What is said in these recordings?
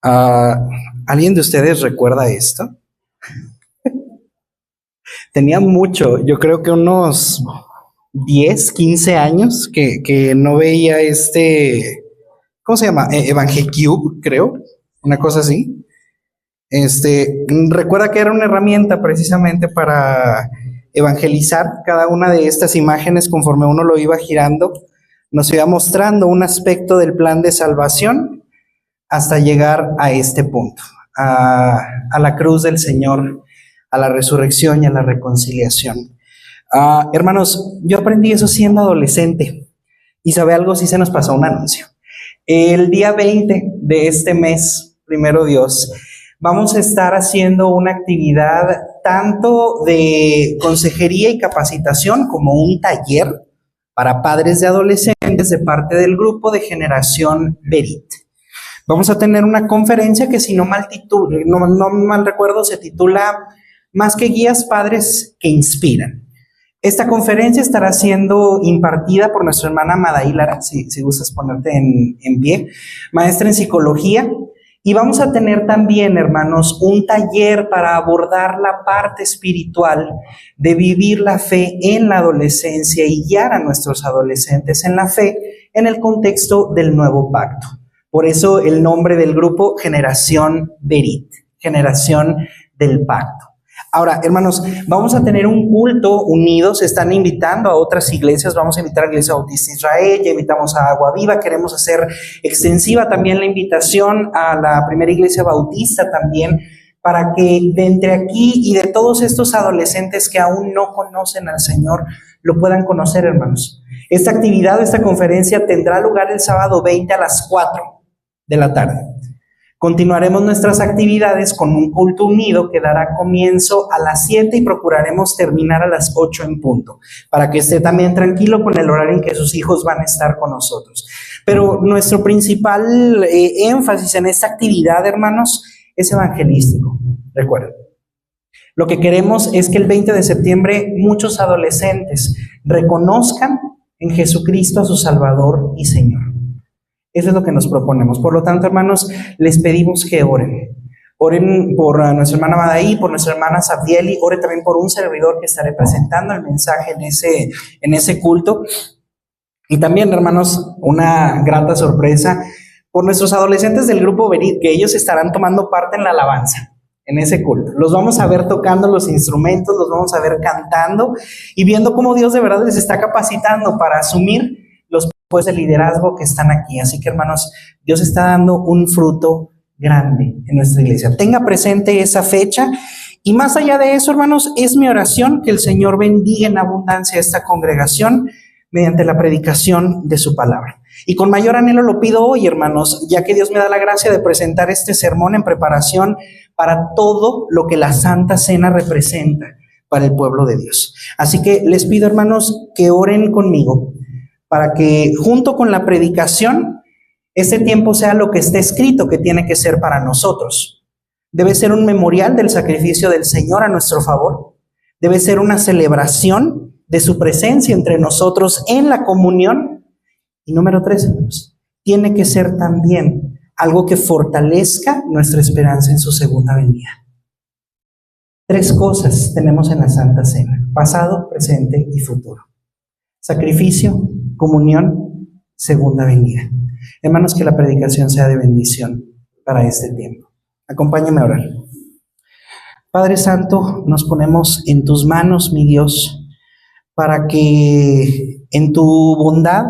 Ah, ¿Alguien de ustedes recuerda esto? Tenía mucho, yo creo que unos 10, 15 años que no veía ¿cómo se llama? Evangecube, creo, una cosa así. Recuerda que era una herramienta precisamente para evangelizar cada una de estas imágenes conforme uno lo iba girando, nos iba mostrando un aspecto del plan de salvación hasta llegar a este punto, a la cruz del Señor, a la resurrección y a la reconciliación. Hermanos, yo aprendí eso siendo adolescente y sabe algo, sí se nos pasó un anuncio. El día 20 de este mes, primero Dios, vamos a estar haciendo una actividad tanto de consejería y capacitación como un taller para padres de adolescentes de parte del grupo de Generación Berit. Vamos a tener una conferencia que, si no mal recuerdo, se titula Más que guías, padres que inspiran. Esta conferencia estará siendo impartida por nuestra hermana Madaí Lara, si gustas ponerte en pie, maestra en psicología. Y vamos a tener también, hermanos, un taller para abordar la parte espiritual de vivir la fe en la adolescencia y guiar a nuestros adolescentes en la fe en el contexto del nuevo pacto. Por eso el nombre del grupo, Generación Berit, Generación del Pacto. Ahora, hermanos, vamos a tener un culto unido, se están invitando a otras iglesias, vamos a invitar a la Iglesia Bautista Israel, ya invitamos a Agua Viva, queremos hacer extensiva también la invitación a la primera iglesia bautista también, para que de entre aquí y de todos estos adolescentes que aún no conocen al Señor, lo puedan conocer, hermanos. Esta actividad, esta conferencia tendrá lugar el sábado 20 a las 4 de la tarde. Continuaremos nuestras actividades con un culto unido que dará comienzo a las 7 y procuraremos terminar a las 8 en punto, para que esté también tranquilo con el horario en que sus hijos van a estar con nosotros. Pero nuestro principal énfasis en esta actividad, hermanos, es evangelístico. Recuerden, lo que queremos es que el 20 de septiembre muchos adolescentes reconozcan en Jesucristo a su Salvador y Señor. Eso es lo que nos proponemos. Por lo tanto, hermanos, les pedimos que oren. Oren por nuestra hermana Madaí, por nuestra hermana Safieli, oren también por un servidor que estaré presentando el mensaje en ese culto. Y también, hermanos, una grata sorpresa por nuestros adolescentes del grupo Berit, que ellos estarán tomando parte en la alabanza, en ese culto. Los vamos a ver tocando los instrumentos, los vamos a ver cantando y viendo cómo Dios de verdad les está capacitando para asumir los puestos de liderazgo que están aquí. Así que, hermanos, Dios está dando un fruto grande en nuestra iglesia. Tenga presente esa fecha. Y más allá de eso, hermanos, es mi oración que el Señor bendiga en abundancia a esta congregación mediante la predicación de su palabra. Y con mayor anhelo lo pido hoy, hermanos, ya que Dios me da la gracia de presentar este sermón en preparación para todo lo que la Santa Cena representa para el pueblo de Dios. Así que les pido, hermanos, que oren conmigo para que junto con la predicación, este tiempo sea lo que está escrito que tiene que ser para nosotros. Debe ser un memorial del sacrificio del Señor a nuestro favor. Debe ser una celebración de su presencia entre nosotros en la comunión. Y número 3, hermanos, tiene que ser también algo que fortalezca nuestra esperanza en su segunda venida. 3 cosas tenemos en la Santa Cena: pasado, presente y futuro. Sacrificio, comunión, segunda venida. Hermanos, que la predicación sea de bendición para este tiempo. Acompáñame a orar. Padre Santo, nos ponemos en tus manos, mi Dios, para que en tu bondad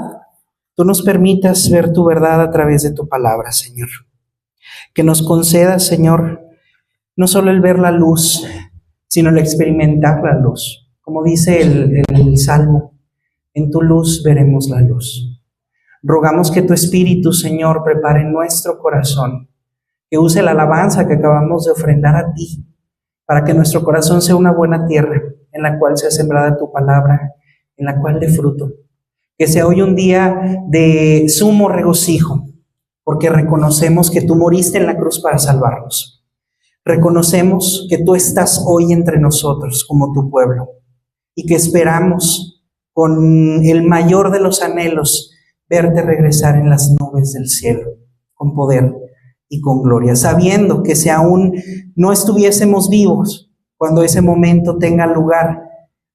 tú nos permitas ver tu verdad a través de tu palabra, Señor. Que nos concedas, Señor, no solo el ver la luz, sino el experimentar la luz. Como dice el Salmo, en tu luz veremos la luz. Rogamos que tu Espíritu, Señor, prepare nuestro corazón, que use la alabanza que acabamos de ofrendar a ti, para que nuestro corazón sea una buena tierra en la cual sea sembrada tu palabra, en la cual dé fruto. Que sea hoy un día de sumo regocijo, porque reconocemos que tú moriste en la cruz para salvarnos. Reconocemos que tú estás hoy entre nosotros como tu pueblo y que esperamos con el mayor de los anhelos verte regresar en las nubes del cielo, con poder y con gloria, sabiendo que si aún no estuviésemos vivos, cuando ese momento tenga lugar,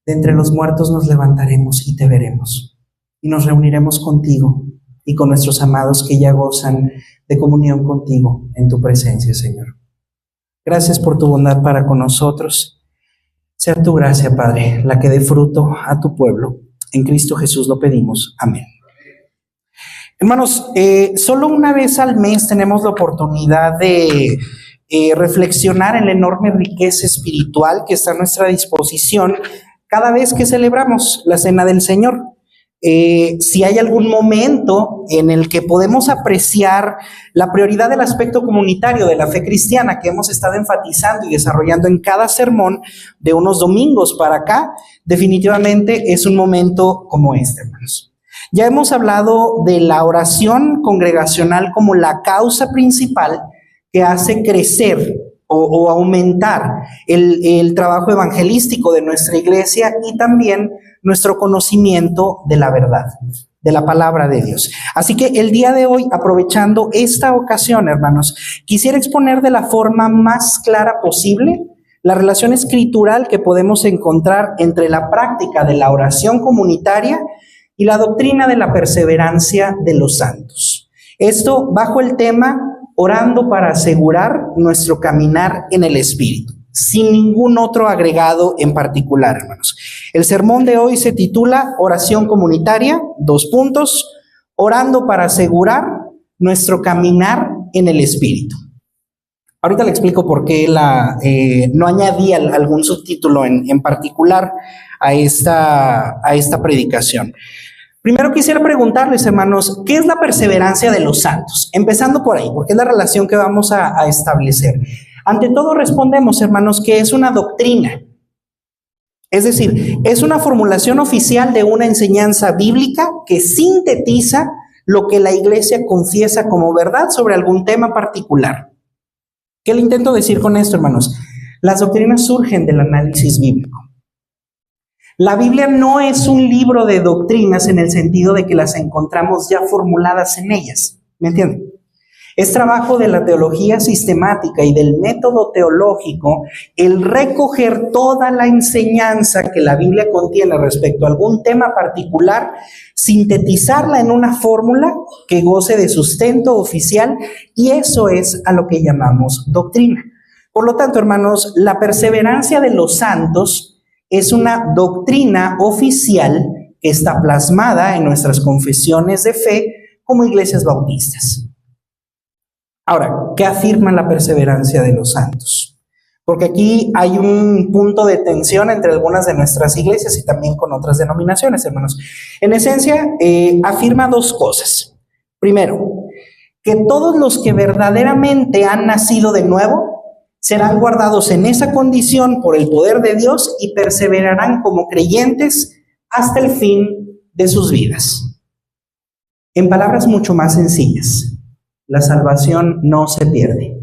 de entre los muertos nos levantaremos y te veremos, y nos reuniremos contigo y con nuestros amados que ya gozan de comunión contigo en tu presencia, Señor. Gracias por tu bondad para con nosotros. Sea tu gracia, Padre, la que dé fruto a tu pueblo. En Cristo Jesús lo pedimos. Amén. Hermanos, solo una vez al mes tenemos la oportunidad de reflexionar en la enorme riqueza espiritual que está a nuestra disposición cada vez que celebramos la Cena del Señor. Si hay algún momento en el que podemos apreciar la prioridad del aspecto comunitario de la fe cristiana que hemos estado enfatizando y desarrollando en cada sermón de unos domingos para acá, definitivamente es un momento como este, hermanos. Ya hemos hablado de la oración congregacional como la causa principal que hace crecer o aumentar el trabajo evangelístico de nuestra iglesia y también nuestro conocimiento de la verdad, de la palabra de Dios. Así que el día de hoy, aprovechando esta ocasión, hermanos, quisiera exponer de la forma más clara posible la relación escritural que podemos encontrar entre la práctica de la oración comunitaria y la doctrina de la perseverancia de los santos. Esto bajo el tema orando para asegurar nuestro caminar en el Espíritu, sin ningún otro agregado en particular, hermanos. El sermón de hoy se titula Oración Comunitaria, orando para asegurar nuestro caminar en el Espíritu. Ahorita le explico por qué no añadí algún subtítulo en particular a esta predicación. Primero quisiera preguntarles, hermanos, ¿qué es la perseverancia de los santos? Empezando por ahí, porque es la relación que vamos a establecer. Ante todo respondemos, hermanos, que es una doctrina. Es decir, es una formulación oficial de una enseñanza bíblica que sintetiza lo que la iglesia confiesa como verdad sobre algún tema particular. ¿Qué le intento decir con esto, hermanos? Las doctrinas surgen del análisis bíblico. La Biblia no es un libro de doctrinas en el sentido de que las encontramos ya formuladas en ellas. ¿Me entienden? Es trabajo de la teología sistemática y del método teológico el recoger toda la enseñanza que la Biblia contiene respecto a algún tema particular, sintetizarla en una fórmula que goce de sustento oficial, y eso es a lo que llamamos doctrina. Por lo tanto, hermanos, la perseverancia de los santos es una doctrina oficial que está plasmada en nuestras confesiones de fe como iglesias bautistas. Ahora, ¿qué afirma la perseverancia de los santos? Porque aquí hay un punto de tensión entre algunas de nuestras iglesias y también con otras denominaciones, hermanos. En esencia, afirma dos cosas. Primero, que todos los que verdaderamente han nacido de nuevo serán guardados en esa condición por el poder de Dios y perseverarán como creyentes hasta el fin de sus vidas. En palabras mucho más sencillas, la salvación no se pierde.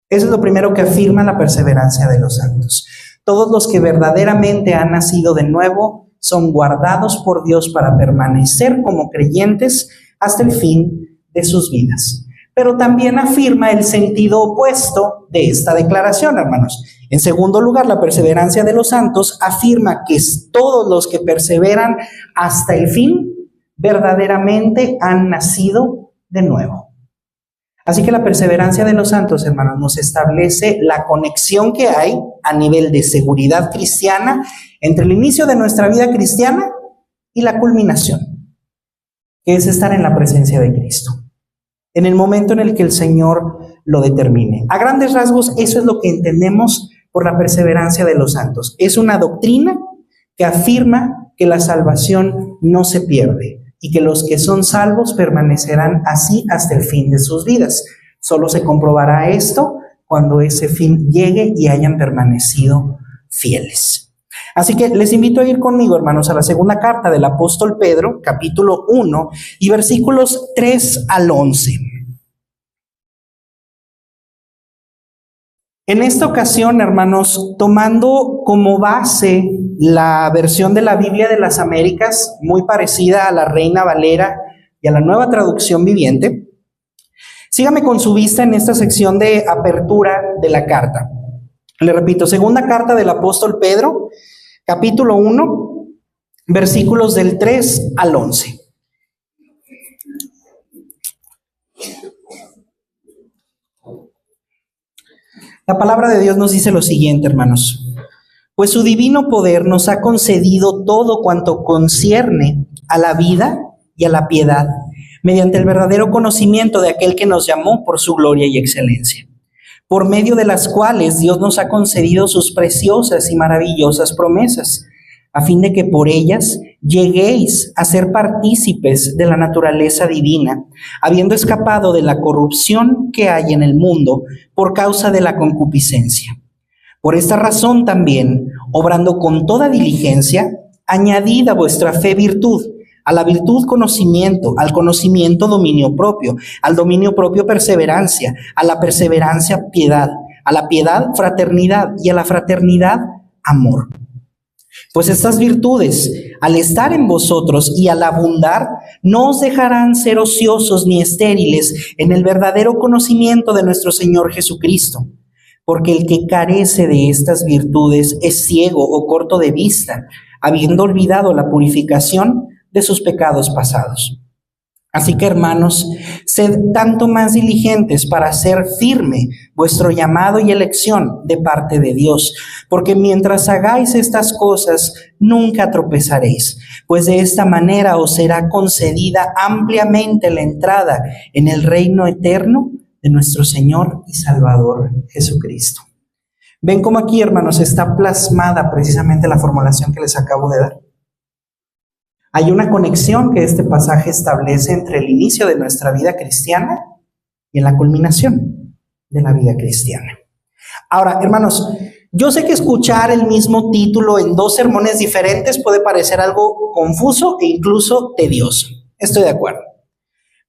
Eso es lo primero que afirma la perseverancia de los santos. Todos los que verdaderamente han nacido de nuevo son guardados por Dios para permanecer como creyentes hasta el fin de sus vidas. Pero también afirma el sentido opuesto de esta declaración, hermanos. En segundo lugar, la perseverancia de los santos afirma que todos los que perseveran hasta el fin verdaderamente han nacido de nuevo. Así que la perseverancia de los santos, hermanos, nos establece la conexión que hay a nivel de seguridad cristiana entre el inicio de nuestra vida cristiana y la culminación, que es estar en la presencia de Cristo, en el momento en el que el Señor lo determine. A grandes rasgos, eso es lo que entendemos por la perseverancia de los santos. Es una doctrina que afirma que la salvación no se pierde y que los que son salvos permanecerán así hasta el fin de sus vidas. Solo se comprobará esto cuando ese fin llegue y hayan permanecido fieles. Así que les invito a ir conmigo, hermanos, a la segunda carta del apóstol Pedro, capítulo 1 y versículos 3 al 11. En esta ocasión, hermanos, tomando como base la versión de la Biblia de las Américas, muy parecida a la Reina Valera y a la Nueva Traducción Viviente, Sígame con su vista en esta sección de apertura de la carta. Le repito, segunda carta del apóstol Pedro, capítulo 1, versículos del 3 al 11. La palabra de Dios nos dice lo siguiente, hermanos. Pues su divino poder nos ha concedido todo cuanto concierne a la vida y a la piedad, mediante el verdadero conocimiento de aquel que nos llamó por su gloria y excelencia, por medio de las cuales Dios nos ha concedido sus preciosas y maravillosas promesas, a fin de que por ellas lleguéis a ser partícipes de la naturaleza divina, habiendo escapado de la corrupción que hay en el mundo por causa de la concupiscencia. Por esta razón también, obrando con toda diligencia, añadid a vuestra fe virtud, a la virtud conocimiento, al conocimiento dominio propio, al dominio propio perseverancia, a la perseverancia piedad, a la piedad fraternidad y a la fraternidad amor. Pues estas virtudes, al estar en vosotros y al abundar, no os dejarán ser ociosos ni estériles en el verdadero conocimiento de nuestro Señor Jesucristo. Porque el que carece de estas virtudes es ciego o corto de vista, habiendo olvidado la purificación de sus pecados pasados. Así que, hermanos, sed tanto más diligentes para hacer firme vuestro llamado y elección de parte de Dios, porque mientras hagáis estas cosas, nunca tropezaréis, pues de esta manera os será concedida ampliamente la entrada en el reino eterno de nuestro Señor y Salvador Jesucristo. Ven cómo aquí, hermanos, está plasmada precisamente la formulación que les acabo de dar. Hay una conexión que este pasaje establece entre el inicio de nuestra vida cristiana y en la culminación de la vida cristiana. Ahora, hermanos, yo sé que escuchar el mismo título en dos sermones diferentes puede parecer algo confuso e incluso tedioso. Estoy de acuerdo.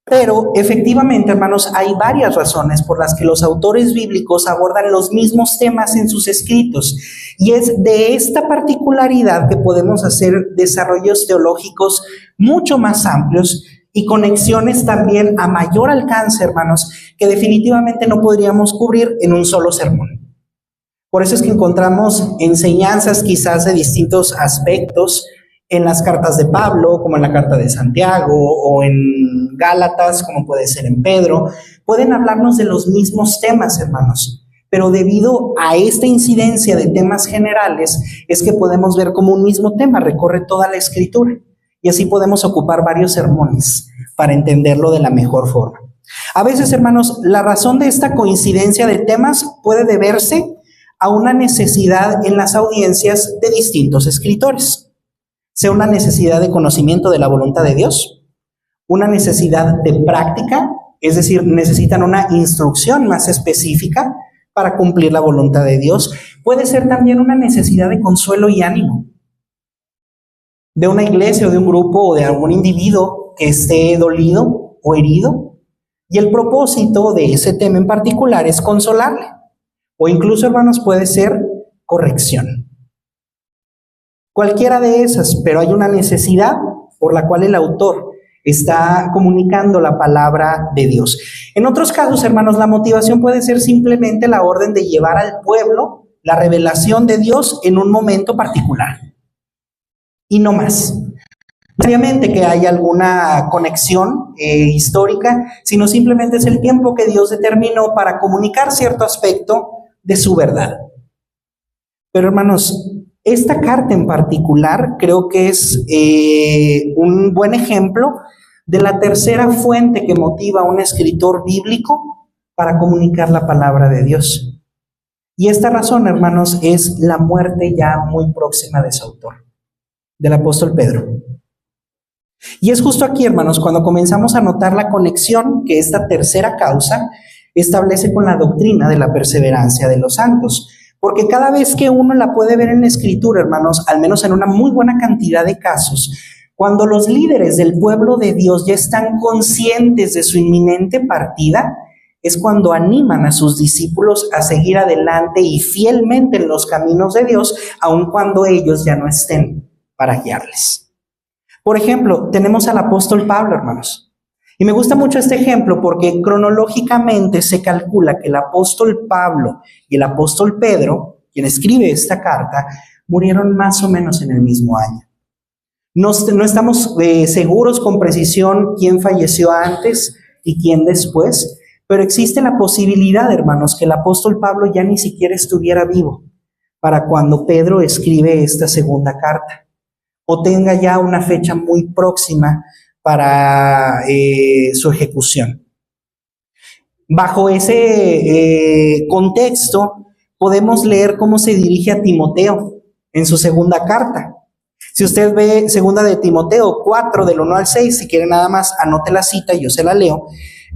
Pero efectivamente, hermanos, hay varias razones por las que los autores bíblicos abordan los mismos temas en sus escritos. Y es de esta particularidad que podemos hacer desarrollos teológicos mucho más amplios y conexiones también a mayor alcance, hermanos, que definitivamente no podríamos cubrir en un solo sermón. Por eso es que encontramos enseñanzas quizás de distintos aspectos en las cartas de Pablo, como en la carta de Santiago, o en Gálatas, como puede ser en Pedro. Pueden hablarnos de los mismos temas, hermanos, pero debido a esta incidencia de temas generales, es que podemos ver como un mismo tema recorre toda la Escritura, y así podemos ocupar varios sermones para entenderlo de la mejor forma. A veces, hermanos, la razón de esta coincidencia de temas puede deberse a una necesidad en las audiencias de distintos escritores. Sea una necesidad de conocimiento de la voluntad de Dios, una necesidad de práctica, es decir, necesitan una instrucción más específica para cumplir la voluntad de Dios. Puede ser también una necesidad de consuelo y ánimo de una iglesia o de un grupo o de algún individuo que esté dolido o herido, y el propósito de ese tema en particular es consolarle, o incluso, hermanos, puede ser corrección. Cualquiera de esas, pero hay una necesidad por la cual el autor está comunicando la palabra de Dios. En otros casos, hermanos, la motivación puede ser simplemente la orden de llevar al pueblo la revelación de Dios en un momento particular. Y no más. No necesariamente que haya alguna conexión histórica, sino simplemente es el tiempo que Dios determinó para comunicar cierto aspecto de su verdad. Pero, hermanos, esta carta en particular creo que es un buen ejemplo de la tercera fuente que motiva a un escritor bíblico para comunicar la palabra de Dios. Y esta razón, hermanos, es la muerte ya muy próxima de su autor, del apóstol Pedro. Y es justo aquí, hermanos, cuando comenzamos a notar la conexión que esta tercera causa establece con la doctrina de la perseverancia de los santos. Porque cada vez que uno la puede ver en la Escritura, hermanos, al menos en una muy buena cantidad de casos, cuando los líderes del pueblo de Dios ya están conscientes de su inminente partida, es cuando animan a sus discípulos a seguir adelante y fielmente en los caminos de Dios, aun cuando ellos ya no estén para guiarles. Por ejemplo, tenemos al apóstol Pablo, hermanos. Y me gusta mucho este ejemplo porque cronológicamente se calcula que el apóstol Pablo y el apóstol Pedro, quien escribe esta carta, murieron más o menos en el mismo año. No estamos seguros con precisión quién falleció antes y quién después, pero existe la posibilidad, hermanos, que el apóstol Pablo ya ni siquiera estuviera vivo para cuando Pedro escribe esta segunda carta, o tenga ya una fecha muy próxima para su ejecución. Bajo ese contexto, podemos leer cómo se dirige a Timoteo en su segunda carta. Si usted ve segunda de Timoteo 4, del 1 al 6, si quiere nada más anote la cita y yo se la leo,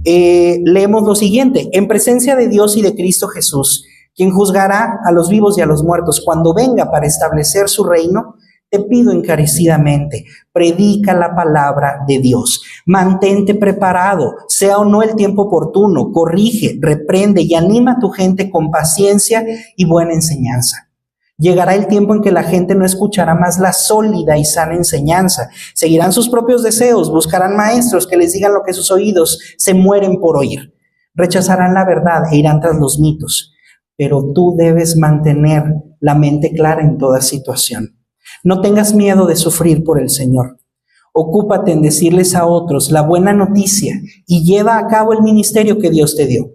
leemos lo siguiente: en presencia de Dios y de Cristo Jesús, quien juzgará a los vivos y a los muertos cuando venga para establecer su reino, te pido encarecidamente, predica la palabra de Dios, mantente preparado, sea o no el tiempo oportuno, corrige, reprende y anima a tu gente con paciencia y buena enseñanza. Llegará el tiempo en que la gente no escuchará más la sólida y sana enseñanza. Seguirán sus propios deseos, buscarán maestros que les digan lo que sus oídos se mueren por oír. Rechazarán la verdad e irán tras los mitos. Pero tú debes mantener la mente clara en toda situación. No tengas miedo de sufrir por el Señor. Ocúpate en decirles a otros la buena noticia y lleva a cabo el ministerio que Dios te dio.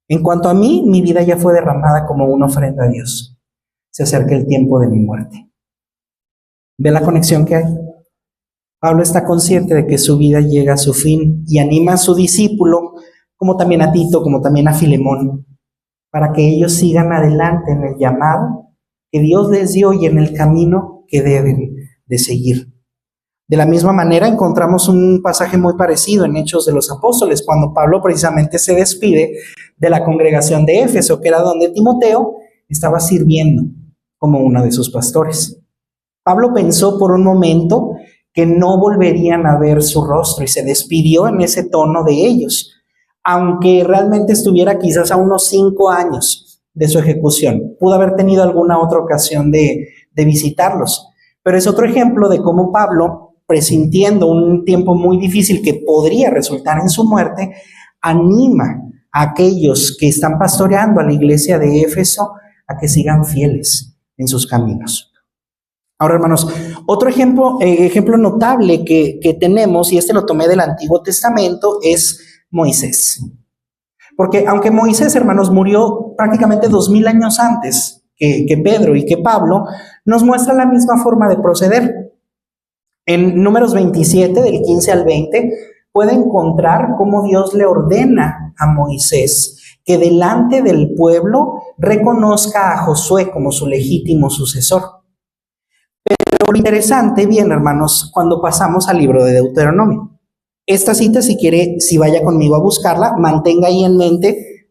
En cuanto a mí, mi vida ya fue derramada como una ofrenda a Dios. Se acerca el tiempo de mi muerte. ¿Ve la conexión que hay? Pablo está consciente de que su vida llega a su fin y anima a su discípulo, como también a Tito, como también a Filemón, para que ellos sigan adelante en el llamado que Dios les dio y en el camino que deben de seguir. De la misma manera encontramos un pasaje muy parecido en Hechos de los Apóstoles, cuando Pablo precisamente se despide de la congregación de Éfeso, que era donde Timoteo estaba sirviendo como uno de sus pastores. Pablo pensó por un momento que no volverían a ver su rostro y se despidió en ese tono de ellos, aunque realmente estuviera quizás a unos 5 años de su ejecución. Pudo haber tenido alguna otra ocasión de visitarlos, pero es otro ejemplo de cómo Pablo, presintiendo un tiempo muy difícil que podría resultar en su muerte, anima a aquellos que están pastoreando a la iglesia de Éfeso a que sigan fieles en sus caminos. Ahora, hermanos, otro ejemplo notable que tenemos, y este lo tomé del Antiguo Testamento, es Moisés. Porque aunque Moisés, hermanos, murió prácticamente 2000 años antes que Pedro y que Pablo, nos muestra la misma forma de proceder. En Números 27, del 15 al 20, puede encontrar cómo Dios le ordena a Moisés que delante del pueblo reconozca a Josué como su legítimo sucesor. Pero lo interesante viene, hermanos, cuando pasamos al libro de Deuteronomio. Esta cita, si quiere, si vaya conmigo a buscarla, mantenga ahí en mente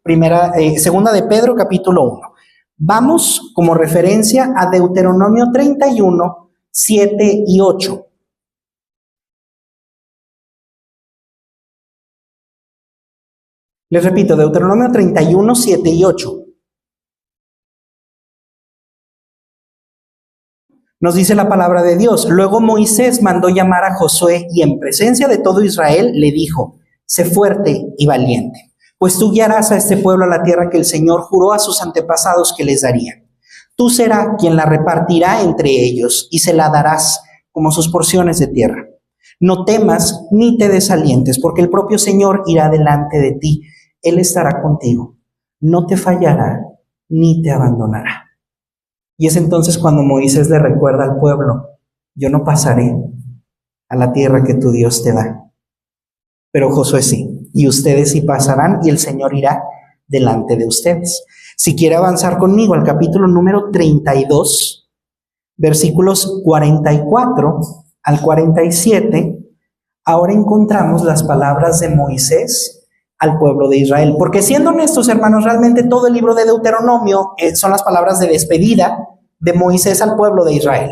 segunda de Pedro, capítulo 1. Vamos como referencia a Deuteronomio 31, 7 y 8. Les repito, Deuteronomio 31, 7 y 8. Nos dice la palabra de Dios: luego Moisés mandó llamar a Josué y en presencia de todo Israel le dijo: sé fuerte y valiente, pues tú guiarás a este pueblo a la tierra que el Señor juró a sus antepasados que les daría. Tú serás quien la repartirá entre ellos y se la darás como sus porciones de tierra. No temas ni te desalientes, porque el propio Señor irá delante de ti. Él estará contigo, no te fallará ni te abandonará. Y es entonces cuando Moisés le recuerda al pueblo: yo no pasaré a la tierra que tu Dios te da, pero Josué sí, y ustedes sí pasarán y el Señor irá delante de ustedes. Si quiere avanzar conmigo al capítulo número 32, versículos 44 al 47, ahora encontramos las palabras de Moisés al pueblo de Israel. Porque siendo honestos, hermanos, realmente todo el libro de Deuteronomio son las palabras de despedida de Moisés al pueblo de Israel.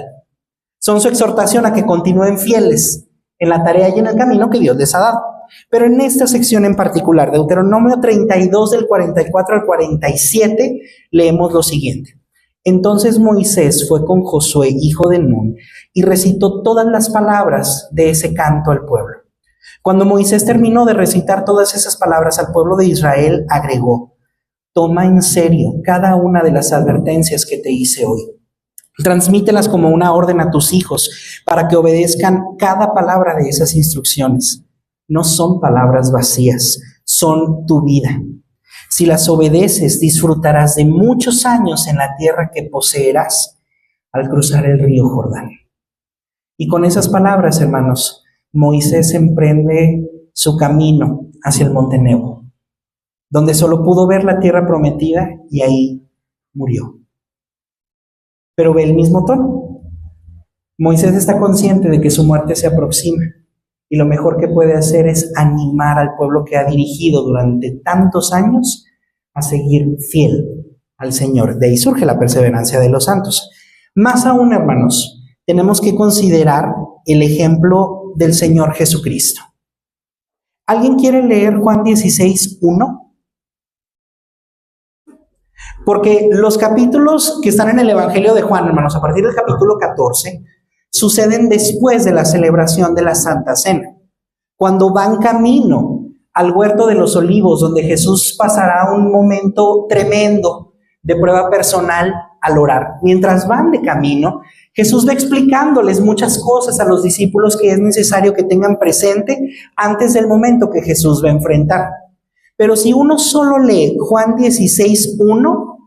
Son su exhortación a que continúen fieles en la tarea y en el camino que Dios les ha dado. Pero en esta sección en particular, Deuteronomio 32 del 44 al 47, leemos lo siguiente: entonces Moisés fue con Josué, hijo de Nun, y recitó todas las palabras de ese canto al pueblo. Cuando Moisés terminó de recitar todas esas palabras al pueblo de Israel, agregó: toma en serio cada una de las advertencias que te hice hoy. Transmítelas como una orden a tus hijos para que obedezcan cada palabra de esas instrucciones. No son palabras vacías, son tu vida. Si las obedeces, disfrutarás de muchos años en la tierra que poseerás al cruzar el río Jordán. Y con esas palabras, hermanos, Moisés emprende su camino hacia el monte Nebo, donde solo pudo ver la tierra prometida y ahí murió. Pero ve el mismo tono. Moisés está consciente de que su muerte se aproxima y lo mejor que puede hacer es animar al pueblo que ha dirigido durante tantos años a seguir fiel al Señor. De ahí surge la perseverancia de los santos. Más aún, hermanos, tenemos que considerar el ejemplo del Señor Jesucristo. ¿Alguien quiere leer Juan 16:1? Porque los capítulos que están en el Evangelio de Juan, hermanos, a partir del capítulo 14, suceden después de la celebración de la Santa Cena, cuando van camino al huerto de los olivos, donde Jesús pasará un momento tremendo de prueba personal al orar. Mientras van de camino, Jesús va explicándoles muchas cosas a los discípulos que es necesario que tengan presente antes del momento que Jesús va a enfrentar. Pero si uno solo lee Juan 16:1,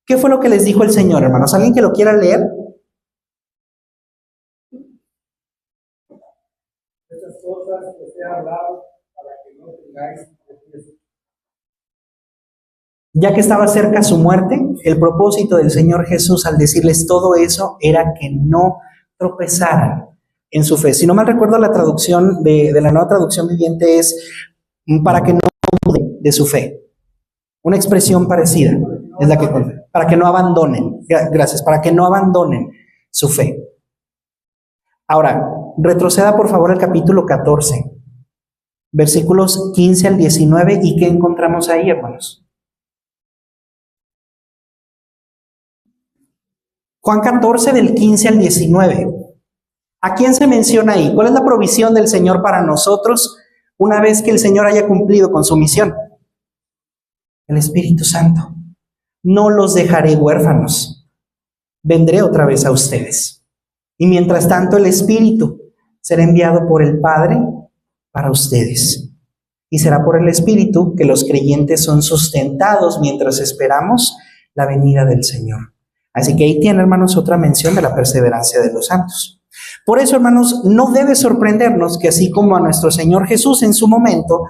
¿qué fue lo que les dijo el Señor, hermanos? ¿Alguien que lo quiera leer? Estas cosas os he hablado para que no tengáis tropiezo. Ya que estaba cerca su muerte, el propósito del Señor Jesús al decirles todo eso era que no tropezaran en su fe. Si no mal recuerdo, la traducción de la Nueva Traducción Viviente es para que no duden de su fe. Una expresión parecida es la que cuenta. Para que no abandonen. Gracias. Para que no abandonen su fe. Ahora, retroceda por favor al capítulo 14, versículos 15 al 19. ¿Y qué encontramos ahí, hermanos? Juan 14, del 15 al 19. ¿A quién se menciona ahí? ¿Cuál es la provisión del Señor para nosotros una vez que el Señor haya cumplido con su misión? El Espíritu Santo. No los dejaré huérfanos. Vendré otra vez a ustedes. Y mientras tanto el Espíritu será enviado por el Padre para ustedes. Y será por el Espíritu que los creyentes son sustentados mientras esperamos la venida del Señor. Así que ahí tiene, hermanos, otra mención de la perseverancia de los santos. Por eso, hermanos, no debe sorprendernos que así como a nuestro Señor Jesús en su momento,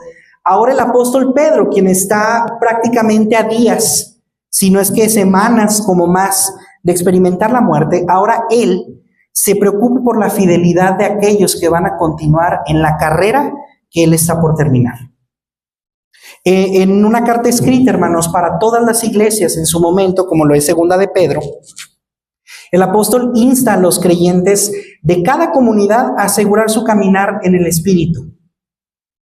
ahora el apóstol Pedro, quien está prácticamente a días, si no es que semanas como más, de experimentar la muerte, ahora él se preocupe por la fidelidad de aquellos que van a continuar en la carrera que él está por terminar. En una carta escrita, hermanos, para todas las iglesias en su momento, como lo es segunda de Pedro, el apóstol insta a los creyentes de cada comunidad a asegurar su caminar en el Espíritu,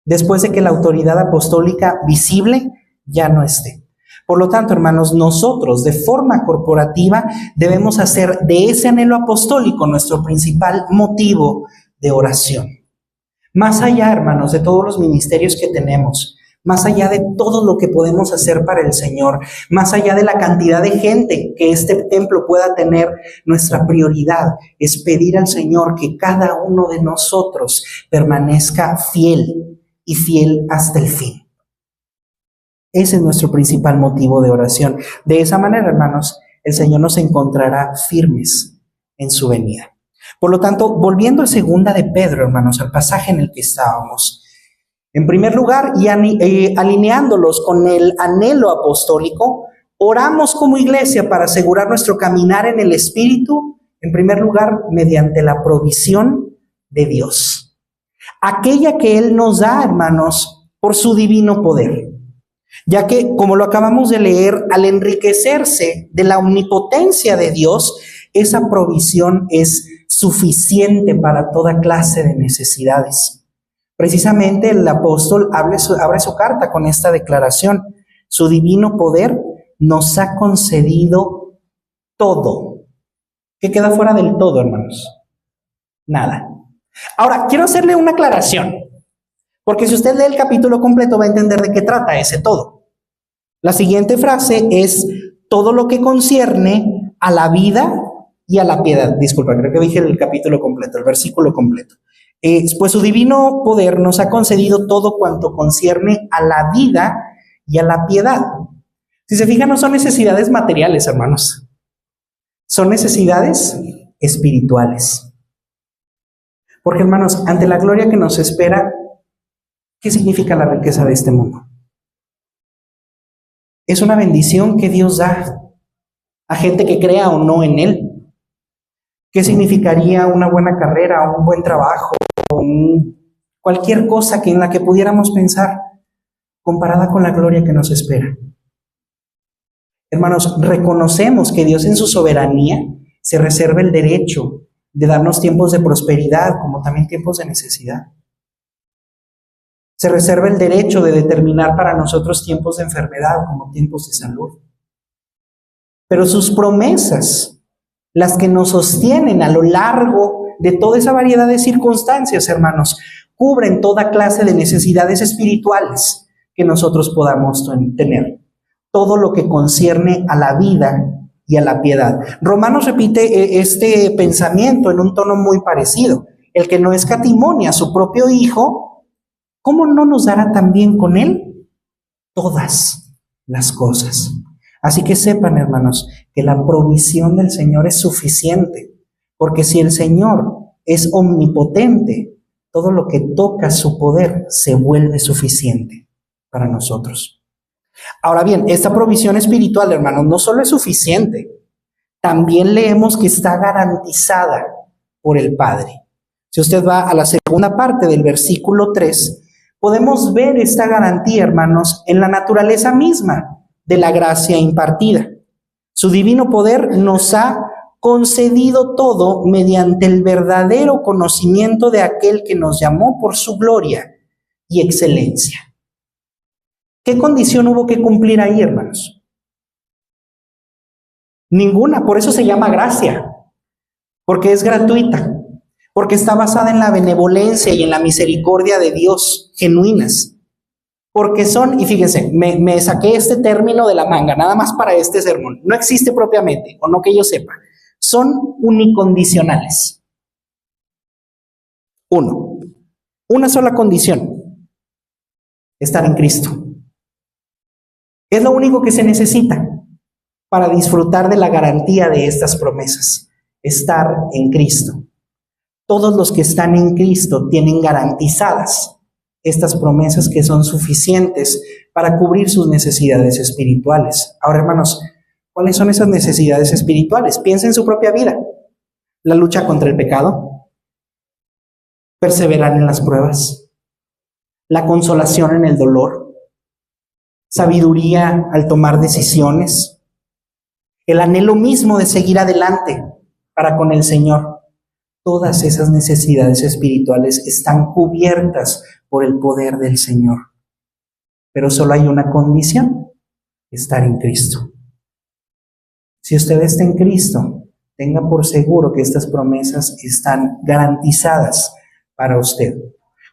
después de que la autoridad apostólica visible ya no esté. Por lo tanto, hermanos, nosotros de forma corporativa debemos hacer de ese anhelo apostólico nuestro principal motivo de oración. Más allá, hermanos, de todos los ministerios que tenemos, más allá de todo lo que podemos hacer para el Señor, más allá de la cantidad de gente que este templo pueda tener, nuestra prioridad es pedir al Señor que cada uno de nosotros permanezca fiel y fiel hasta el fin. Ese es nuestro principal motivo de oración. De esa manera, hermanos, el Señor nos encontrará firmes en su venida. Por lo tanto, volviendo a segunda de Pedro, hermanos, al pasaje en el que estábamos, en primer lugar, y alineándolos con el anhelo apostólico, oramos como iglesia para asegurar nuestro caminar en el Espíritu, en primer lugar, mediante la provisión de Dios. Aquella que Él nos da, hermanos, por su divino poder. Ya que, como lo acabamos de leer, al enriquecerse de la omnipotencia de Dios, esa provisión es suficiente para toda clase de necesidades. Precisamente el apóstol abre su carta con esta declaración. Su divino poder nos ha concedido todo. ¿Qué queda fuera del todo, hermanos? Nada. Ahora, quiero hacerle una aclaración. Porque si usted lee el capítulo completo va a entender de qué trata ese todo. La siguiente frase es todo lo que concierne a la vida y a la piedad. Disculpa, creo que dije el capítulo completo, el versículo completo. Pues su divino poder nos ha concedido todo cuanto concierne a la vida y a la piedad. Si se fijan, no son necesidades materiales, hermanos. Son necesidades espirituales. Porque, hermanos, ante la gloria que nos espera, ¿qué significa la riqueza de este mundo? Es una bendición que Dios da a gente que crea o no en Él. ¿Qué significaría una buena carrera, un buen trabajo, cualquier cosa en la que pudiéramos pensar comparada con la gloria que nos espera? Hermanos, reconocemos que Dios en su soberanía se reserva el derecho de darnos tiempos de prosperidad como también tiempos de necesidad. Se reserva el derecho de determinar para nosotros tiempos de enfermedad como tiempos de salud. Pero sus promesas, las que nos sostienen a lo largo de toda esa variedad de circunstancias, hermanos, cubren toda clase de necesidades espirituales que nosotros podamos tener. Todo lo que concierne a la vida y a la piedad. Romanos repite este pensamiento en un tono muy parecido. El que no escatimó a su propio Hijo, ¿cómo no nos dará también con Él todas las cosas? Así que sepan, hermanos, que la provisión del Señor es suficiente, porque si el Señor es omnipotente, todo lo que toca su poder se vuelve suficiente para nosotros. Ahora bien, esta provisión espiritual, hermanos, no solo es suficiente, también leemos que está garantizada por el Padre. Si usted va a la segunda parte del versículo 3, podemos ver esta garantía, hermanos, en la naturaleza misma de la gracia impartida. Su divino poder nos ha concedido todo mediante el verdadero conocimiento de aquel que nos llamó por su gloria y excelencia. ¿Qué condición hubo que cumplir ahí, hermanos? Ninguna, por eso se llama gracia, porque es gratuita, porque está basada en la benevolencia y en la misericordia de Dios genuinas. Porque son, y fíjense, me saqué este término de la manga, nada más para este sermón. No existe propiamente, o no que yo sepa. Son unicondicionales. Una sola condición: estar en Cristo. Es lo único que se necesita para disfrutar de la garantía de estas promesas: estar en Cristo. Todos los que están en Cristo tienen garantizadas estas promesas que son suficientes para cubrir sus necesidades espirituales. Ahora, hermanos, ¿cuáles son esas necesidades espirituales? Piensa en su propia vida. La lucha contra el pecado, perseverar en las pruebas, la consolación en el dolor, sabiduría al tomar decisiones, el anhelo mismo de seguir adelante para con el Señor. Todas esas necesidades espirituales están cubiertas por el poder del Señor. Pero solo hay una condición: estar en Cristo. Si usted está en Cristo, tenga por seguro que estas promesas están garantizadas para usted.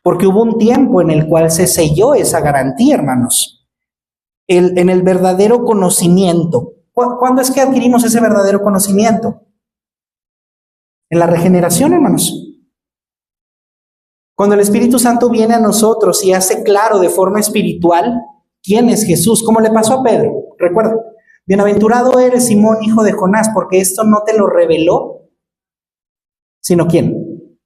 Porque hubo un tiempo en el cual se selló esa garantía, hermanos. En el verdadero conocimiento. ¿Cuándo es que adquirimos ese verdadero conocimiento? En la regeneración, hermanos. Cuando el Espíritu Santo viene a nosotros y hace claro de forma espiritual quién es Jesús, como le pasó a Pedro. Recuerda, bienaventurado eres, Simón, hijo de Jonás, porque esto no te lo reveló, sino ¿quién?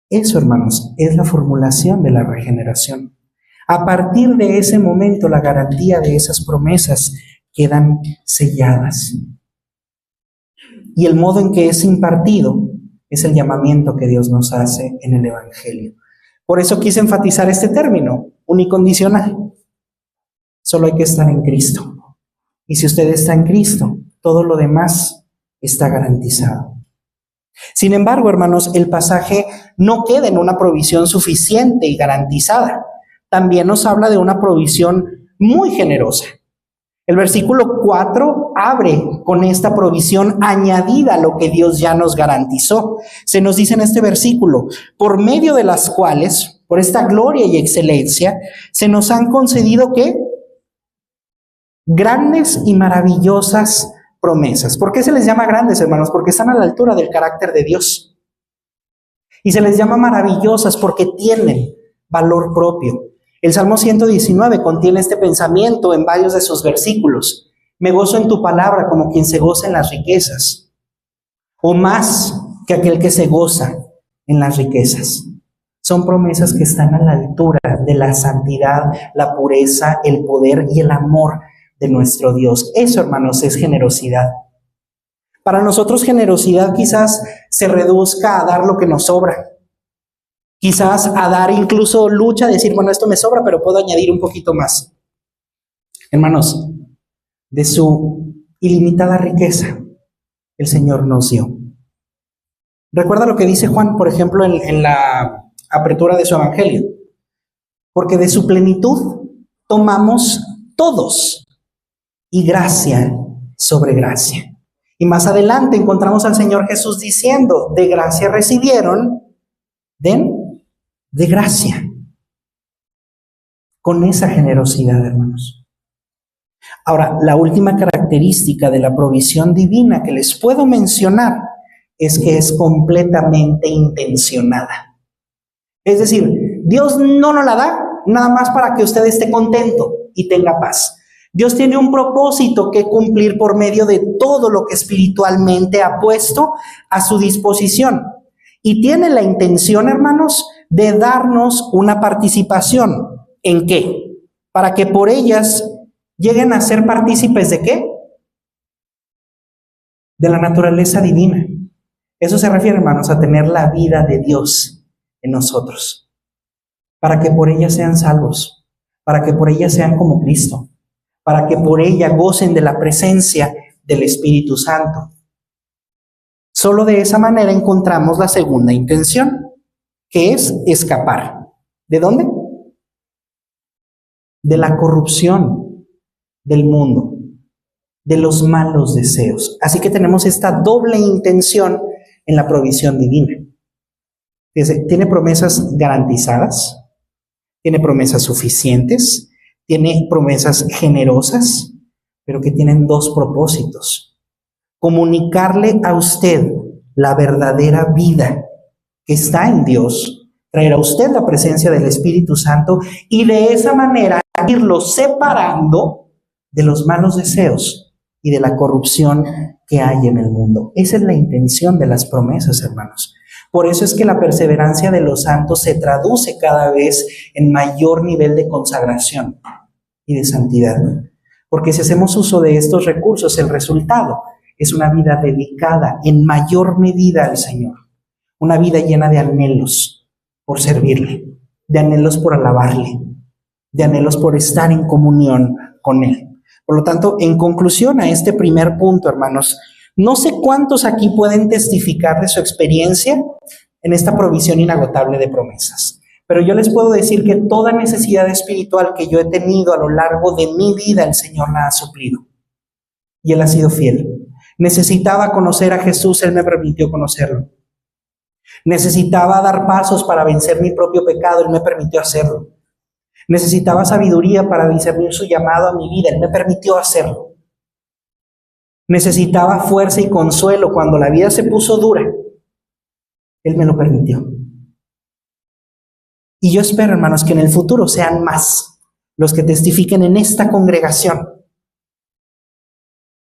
Eso, hermanos, es la formulación de la regeneración. A partir de ese momento, la garantía de esas promesas quedan selladas. Y el modo en que es impartido es el llamamiento que Dios nos hace en el Evangelio. Por eso quise enfatizar este término, unicondicional. Solo hay que estar en Cristo. Y si usted está en Cristo, todo lo demás está garantizado. Sin embargo, hermanos, el pasaje no queda en una provisión suficiente y garantizada. También nos habla de una provisión muy generosa. El versículo 4 abre con esta provisión añadida a lo que Dios ya nos garantizó. Se nos dice en este versículo: por medio de las cuales por esta gloria y excelencia, se nos han concedido ¿qué? Grandes y maravillosas promesas. ¿Por qué se les llama grandes, hermanos? Porque están a la altura del carácter de Dios. Y se les llama maravillosas porque tienen valor propio. El Salmo 119 contiene este pensamiento en varios de sus versículos. Me gozo en tu palabra como quien se goza en las riquezas, o más que aquel que se goza en las riquezas. Son promesas que están a la altura de la santidad, la pureza, el poder y el amor de nuestro Dios. Eso, hermanos, es generosidad. Para nosotros generosidad quizás se reduzca a dar lo que nos sobra. Quizás a dar incluso lucha, decir, bueno, esto me sobra, pero puedo añadir un poquito más. Hermanos, de su ilimitada riqueza, el Señor nos dio. Recuerda lo que dice Juan, por ejemplo, en la apertura de su evangelio. Porque de su plenitud tomamos todos, y gracia sobre gracia. Y más adelante encontramos al Señor Jesús diciendo, de gracia recibieron, den de gracia. Con esa generosidad, hermanos. Ahora, la última característica de la provisión divina que les puedo mencionar es que es completamente intencionada. Es decir, Dios no nos la da nada más para que usted esté contento y tenga paz. Dios tiene un propósito que cumplir por medio de todo lo que espiritualmente ha puesto a su disposición. Y tiene la intención, hermanos, de darnos una participación. ¿En qué? Para que por ellas lleguen a ser partícipes ¿de qué? De la naturaleza divina. Eso se refiere, hermanos, a tener la vida de Dios en nosotros. Para que por ellas sean salvos. Para que por ellas sean como Cristo. Para que por ella gocen de la presencia del Espíritu Santo. Solo de esa manera encontramos la segunda intención, que es escapar. ¿De dónde? De la corrupción del mundo, de los malos deseos. Así que tenemos esta doble intención en la provisión divina. Tiene promesas garantizadas, tiene promesas suficientes, tiene promesas generosas, pero que tienen dos propósitos. Comunicarle a usted la verdadera vida que está en Dios, traer a usted la presencia del Espíritu Santo y de esa manera irlo separando de los malos deseos y de la corrupción que hay en el mundo. Esa es la intención de las promesas, hermanos. Por eso es que la perseverancia de los santos se traduce cada vez en mayor nivel de consagración y de santidad. Porque si hacemos uso de estos recursos, el resultado es una vida dedicada en mayor medida al Señor. Una vida llena de anhelos por servirle, de anhelos por alabarle, de anhelos por estar en comunión con Él. Por lo tanto, en conclusión a este primer punto, hermanos, no sé cuántos aquí pueden testificar de su experiencia en esta provisión inagotable de promesas. Pero yo les puedo decir que toda necesidad espiritual que yo he tenido a lo largo de mi vida, el Señor la ha suplido. Y Él ha sido fiel. Necesitaba conocer a Jesús, Él me permitió conocerlo. Necesitaba dar pasos para vencer mi propio pecado, Él me permitió hacerlo. Necesitaba sabiduría para discernir su llamado a mi vida, Él me permitió hacerlo. Necesitaba fuerza y consuelo cuando la vida se puso dura, Él me lo permitió. Y yo espero, hermanos, que en el futuro sean más los que testifiquen en esta congregación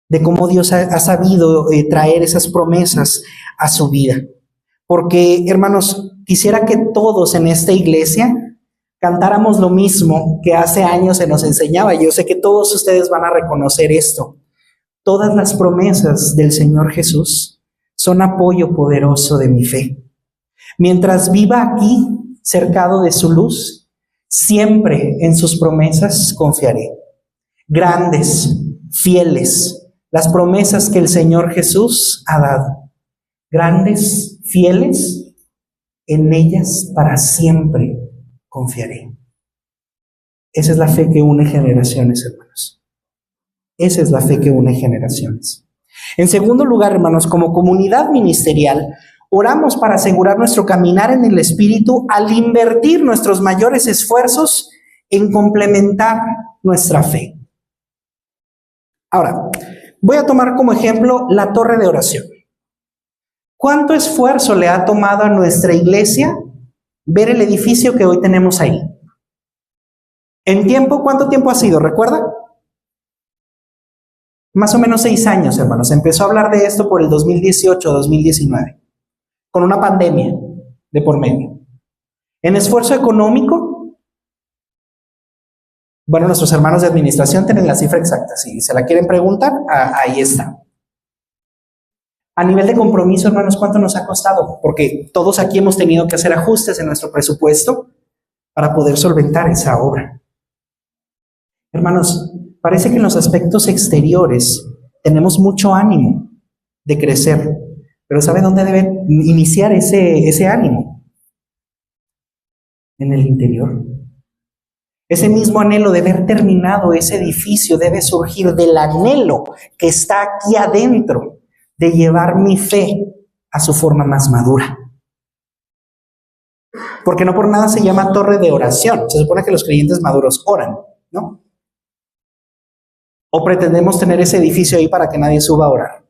de cómo Dios ha sabido traer esas promesas a su vida. Porque, hermanos, quisiera que todos en esta iglesia cantáramos lo mismo que hace años se nos enseñaba. Yo sé que todos ustedes van a reconocer esto. Todas las promesas del Señor Jesús son apoyo poderoso de mi fe. Mientras viva aquí, cercado de su luz, siempre en sus promesas confiaré. Grandes, fieles, las promesas que el Señor Jesús ha dado. Grandes, fieles, en ellas para siempre confiaré. Esa es la fe que une generaciones, hermanos. Esa es la fe que une generaciones. En segundo lugar, hermanos, como comunidad ministerial, Oramos para asegurar nuestro caminar en el Espíritu al invertir nuestros mayores esfuerzos en complementar nuestra fe. Ahora, voy a tomar como ejemplo la torre de oración. ¿Cuánto esfuerzo le ha tomado a nuestra iglesia ver el edificio que hoy tenemos ahí? ¿En tiempo? ¿Cuánto tiempo ha sido? ¿Recuerda? Más o menos 6 años, hermanos. Se empezó a hablar de esto por el 2018-2019, con una pandemia de por medio. En esfuerzo económico, bueno, nuestros hermanos de administración tienen la cifra exacta. Si se la quieren preguntar, ahí está. A nivel de compromiso, hermanos, ¿cuánto nos ha costado? Porque todos aquí hemos tenido que hacer ajustes en nuestro presupuesto para poder solventar esa obra. Hermanos, parece que en los aspectos exteriores tenemos mucho ánimo de crecer, pero ¿sabe dónde debe iniciar ese ánimo? En el interior. Ese mismo anhelo de ver terminado ese edificio debe surgir del anhelo que está aquí adentro, de llevar mi fe a su forma más madura. Porque no por nada se llama torre de oración. Se supone que los creyentes maduros oran, ¿no? ¿O pretendemos tener ese edificio ahí para que nadie suba a orar?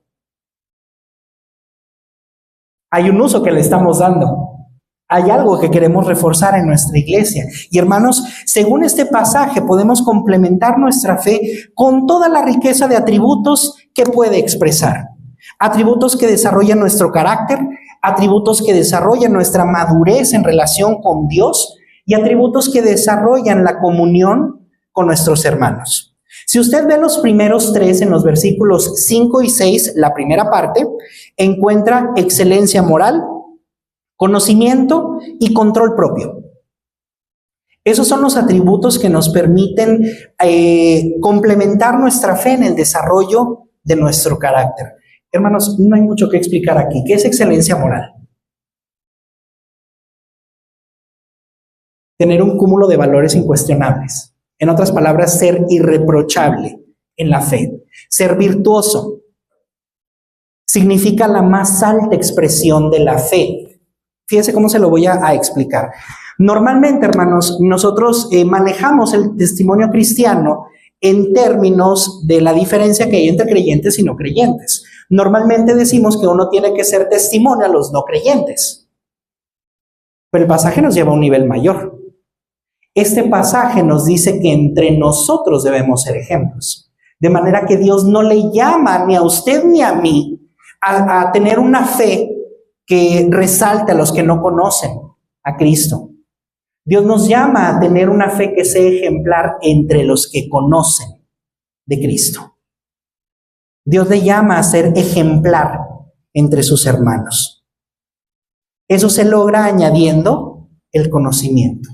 Hay un uso que le estamos dando. Hay algo que queremos reforzar en nuestra iglesia. Y hermanos, según este pasaje podemos complementar nuestra fe con toda la riqueza de atributos que puede expresar. Atributos que desarrollan nuestro carácter, atributos que desarrollan nuestra madurez en relación con Dios y atributos que desarrollan la comunión con nuestros hermanos. Si usted ve los primeros 3 en los versículos 5 y 6, la primera parte, encuentra excelencia moral, conocimiento y control propio. Esos son los atributos que nos permiten complementar nuestra fe en el desarrollo de nuestro carácter. Hermanos, no hay mucho que explicar aquí. ¿Qué es excelencia moral? Tener un cúmulo de valores incuestionables. En otras palabras, ser irreprochable en la fe. Ser virtuoso significa la más alta expresión de la fe. Fíjese cómo se lo voy a explicar. Normalmente, hermanos, nosotros manejamos el testimonio cristiano en términos de la diferencia que hay entre creyentes y no creyentes. Normalmente decimos que uno tiene que ser testimonio a los no creyentes. Pero el pasaje nos lleva a un nivel mayor. Este pasaje nos dice que entre nosotros debemos ser ejemplos. De manera que Dios no le llama ni a usted ni a mí a tener una fe que resalte a los que no conocen a Cristo. Dios nos llama a tener una fe que sea ejemplar entre los que conocen de Cristo. Dios le llama a ser ejemplar entre sus hermanos. Eso se logra añadiendo el conocimiento.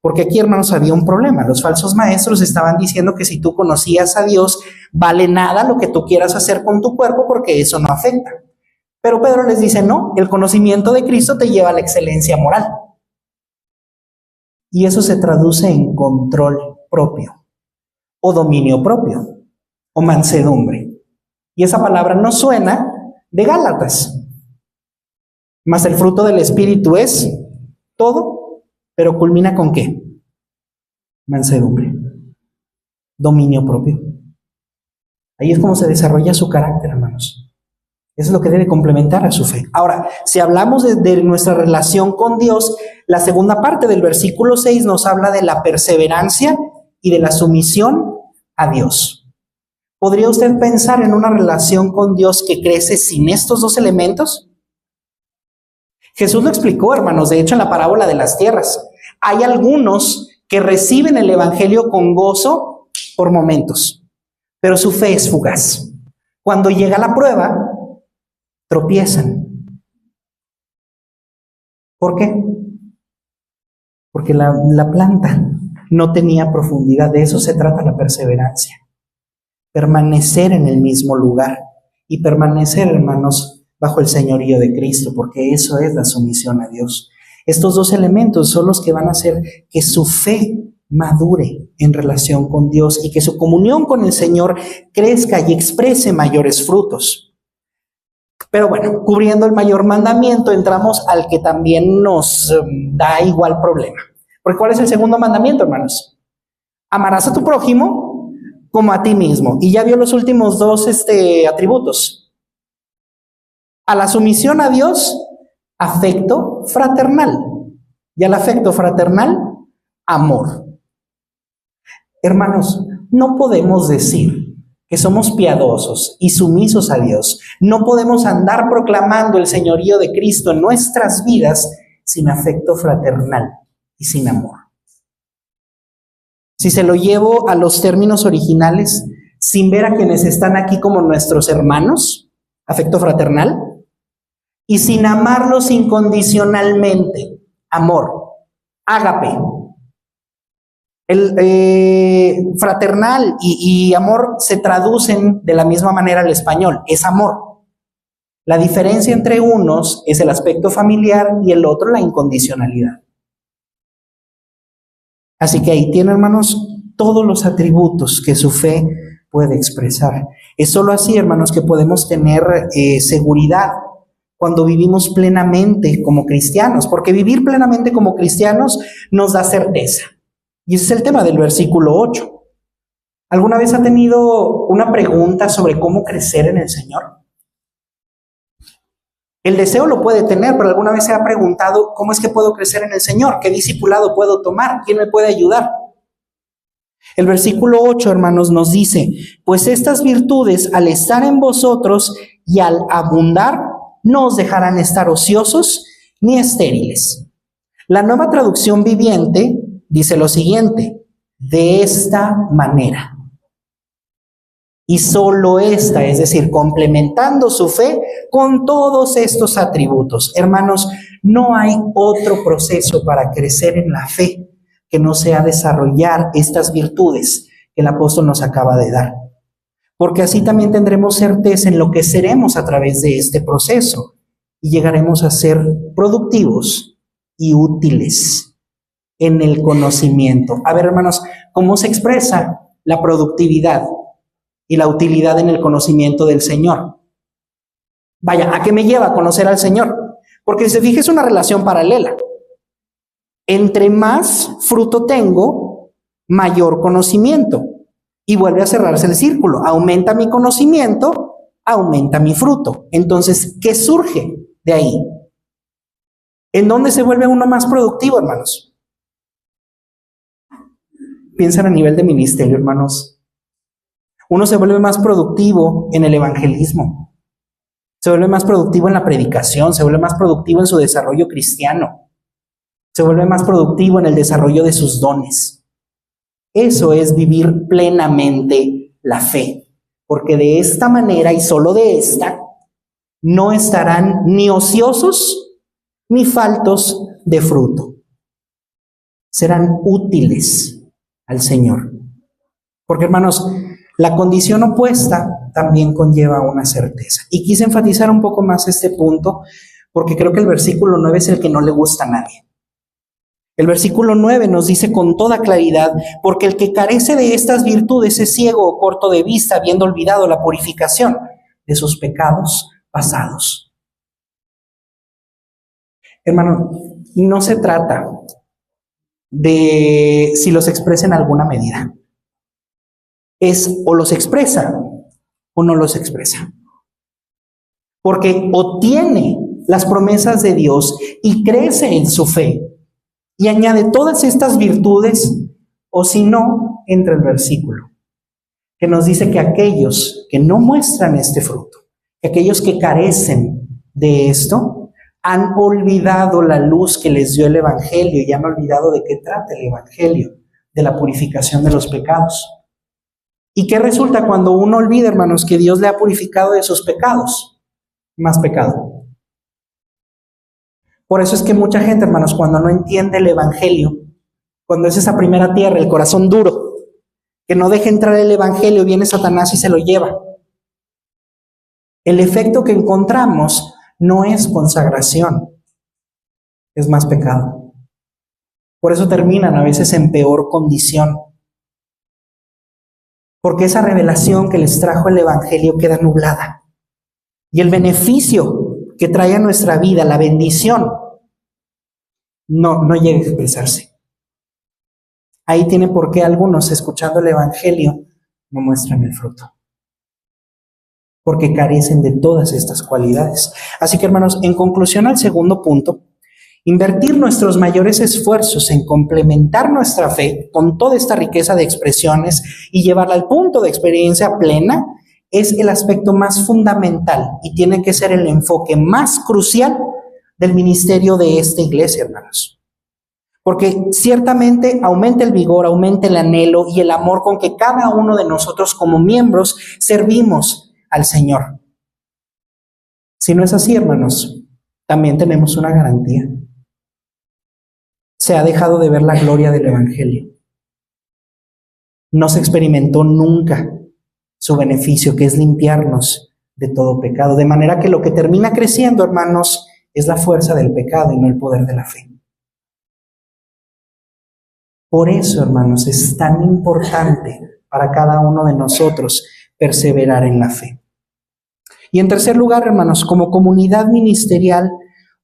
Porque aquí, hermanos, había un problema. Los falsos maestros estaban diciendo que si tú conocías a Dios, vale nada lo que tú quieras hacer con tu cuerpo porque eso no afecta. Pero Pedro les dice, no, el conocimiento de Cristo te lleva a la excelencia moral. Y eso se traduce en control propio, o dominio propio, o mansedumbre. Y esa palabra no suena de Gálatas. Mas el fruto del Espíritu es todo, pero culmina ¿con qué? Mansedumbre, dominio propio. Ahí es como se desarrolla su carácter, hermanos. Eso es lo que debe complementar a su fe. Ahora, si hablamos de nuestra relación con Dios, la segunda parte del versículo 6 nos habla de la perseverancia y de la sumisión a Dios. ¿Podría usted pensar en una relación con Dios que crece sin estos dos elementos? Jesús lo explicó, hermanos, de hecho en la parábola de las tierras. Hay algunos que reciben el evangelio con gozo por momentos, pero su fe es fugaz. Cuando llega la prueba, tropiezan. ¿Por qué? Porque la planta no tenía profundidad. De eso se trata la perseverancia. Permanecer en el mismo lugar y permanecer, hermanos, bajo el señorío de Cristo, porque eso es la sumisión a Dios. Estos dos elementos son los que van a hacer que su fe madure en relación con Dios y que su comunión con el Señor crezca y exprese mayores frutos. Pero bueno, cubriendo el mayor mandamiento, entramos al que también nos da igual problema. Porque ¿cuál es el segundo mandamiento, hermanos? Amarás a tu prójimo como a ti mismo. Y ya vio los últimos dos atributos. A la sumisión a Dios, afecto fraternal. Y al afecto fraternal, amor. Hermanos, no podemos decir que somos piadosos y sumisos a Dios. No podemos andar proclamando el señorío de Cristo en nuestras vidas sin afecto fraternal y sin amor. Si se lo llevo a los términos originales, sin ver a quienes están aquí como nuestros hermanos, afecto fraternal, y sin amarlos incondicionalmente, amor, ágape. El fraternal y amor se traducen de la misma manera al español, es amor. La diferencia entre unos es el aspecto familiar y el otro la incondicionalidad. Así que ahí tiene, hermanos, todos los atributos que su fe puede expresar. Es solo así, hermanos, que podemos tener seguridad cuando vivimos plenamente como cristianos, porque vivir plenamente como cristianos nos da certeza. Y ese es el tema del versículo 8. ¿Alguna vez ha tenido una pregunta sobre cómo crecer en el Señor? El deseo lo puede tener, pero alguna vez se ha preguntado, ¿cómo es que puedo crecer en el Señor? ¿Qué discipulado puedo tomar? ¿Quién me puede ayudar? El versículo 8, hermanos, nos dice, pues estas virtudes al estar en vosotros y al abundar, no os dejarán estar ociosos ni estériles. La Nueva Traducción Viviente dice lo siguiente, de esta manera. Y solo esta, es decir, complementando su fe con todos estos atributos. Hermanos, no hay otro proceso para crecer en la fe que no sea desarrollar estas virtudes que el apóstol nos acaba de dar. Porque así también tendremos certeza en lo que seremos a través de este proceso y llegaremos a ser productivos y útiles en el conocimiento. A ver, hermanos, ¿cómo se expresa la productividad y la utilidad en el conocimiento del Señor? Vaya, ¿a qué me lleva a conocer al Señor? Porque si se fija, es una relación paralela. Entre más fruto tengo, mayor conocimiento. Y vuelve a cerrarse el círculo. Aumenta mi conocimiento, aumenta mi fruto. Entonces, ¿qué surge de ahí? ¿En dónde se vuelve uno más productivo, hermanos? Piensan a nivel de ministerio, hermanos. Uno se vuelve más productivo en el evangelismo. Se vuelve más productivo en la predicación. Se vuelve más productivo en su desarrollo cristiano. Se vuelve más productivo en el desarrollo de sus dones. Eso es vivir plenamente la fe. Porque de esta manera y solo de esta, no estarán ni ociosos ni faltos de fruto. Serán útiles al Señor. Porque, hermanos, la condición opuesta también conlleva una certeza. Y quise enfatizar un poco más este punto, porque creo que el versículo 9 es el que no le gusta a nadie. El versículo 9 nos dice con toda claridad, porque el que carece de estas virtudes es ciego o corto de vista, habiendo olvidado la purificación de sus pecados pasados. Hermano, no se trata de si los expresa en alguna medida. Es o los expresa o no los expresa. Porque o tiene las promesas de Dios y crece en su fe y añade todas estas virtudes, o si no, entra el versículo que nos dice que aquellos que no muestran este fruto, que aquellos que carecen de esto, han olvidado la luz que les dio el Evangelio y han olvidado de qué trata el Evangelio, de la purificación de los pecados. ¿Y qué resulta cuando uno olvida, hermanos, que Dios le ha purificado de sus pecados? Más pecado. Por eso es que mucha gente, hermanos, cuando no entiende el Evangelio, cuando es esa primera tierra, el corazón duro, que no deja entrar el Evangelio, viene Satanás y se lo lleva. El efecto que encontramos no es consagración, es más pecado. Por eso terminan a veces en peor condición. Porque esa revelación que les trajo el Evangelio queda nublada. y el beneficio que trae a nuestra vida, la bendición, no llega a expresarse. Ahí tiene por qué algunos, escuchando el Evangelio, no muestran el fruto, porque carecen de todas estas cualidades. Así que, hermanos, en conclusión al segundo punto, invertir nuestros mayores esfuerzos en complementar nuestra fe con toda esta riqueza de expresiones y llevarla al punto de experiencia plena es el aspecto más fundamental y tiene que ser el enfoque más crucial del ministerio de esta iglesia, hermanos. Porque ciertamente aumenta el vigor, aumenta el anhelo y el amor con que cada uno de nosotros como miembros servimos al Señor. Si no es así, hermanos, también tenemos una garantía. Se ha dejado de ver la gloria del Evangelio. No se experimentó nunca su beneficio, que es limpiarnos de todo pecado. De manera que lo que termina creciendo, hermanos, es la fuerza del pecado y no el poder de la fe. Por eso, hermanos, es tan importante para cada uno de nosotros perseverar en la fe. Y en tercer lugar, hermanos, como comunidad ministerial,